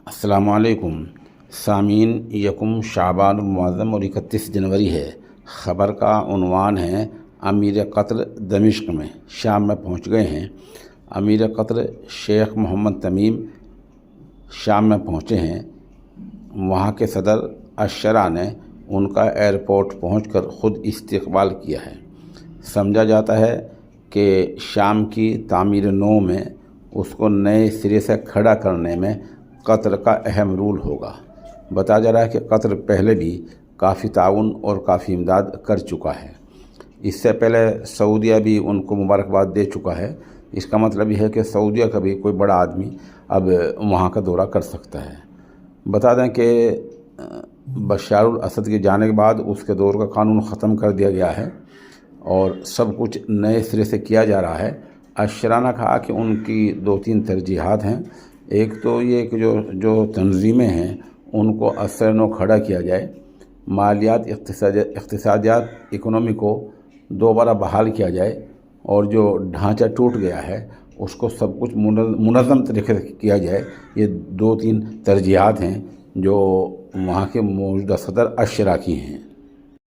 السلام علیکم سامعین، یکم شعبان المعظم اور 31 جنوری ہے۔ خبر کا عنوان ہے امیر قطر دمشق میں، شام میں پہنچ گئے ہیں۔ امیر قطر شیخ محمد تمیم شام میں پہنچے ہیں۔ وہاں کے صدر الشرع نے ان کا ایئرپورٹ پہنچ کر خود استقبال کیا ہے۔ سمجھا جاتا ہے کہ شام کی تعمیر نو میں اس کو نئے سرے سے کھڑا کرنے میں قطر کا اہم رول ہوگا۔ بتایا جا رہا ہے کہ قطر پہلے بھی کافی تعاون اور کافی امداد کر چکا ہے۔ اس سے پہلے سعودیہ بھی ان کو مبارکباد دے چکا ہے۔ اس کا مطلب یہ ہے کہ سعودیہ کا بھی کوئی بڑا آدمی اب وہاں کا دورہ کر سکتا ہے۔ بتا دیں کہ بشار الاسد کے جانے کے بعد اس کے دور کا قانون ختم کر دیا گیا ہے اور سب کچھ نئے سرے سے کیا جا رہا ہے۔ الشرع نے کہا کہ ان کی 2-3 ترجیحات ہیں۔ ایک تو یہ کہ جو تنظیمیں ہیں ان کو اثر نو کھڑا کیا جائے، مالیات، اقتصادیات، اکنومی کو دوبارہ بحال کیا جائے، اور جو ڈھانچہ ٹوٹ گیا ہے اس کو سب کچھ منظم طریقے سے کیا جائے۔ یہ 2-3 ترجیحات ہیں جو وہاں کے موجودہ صدر الشرع کی ہیں۔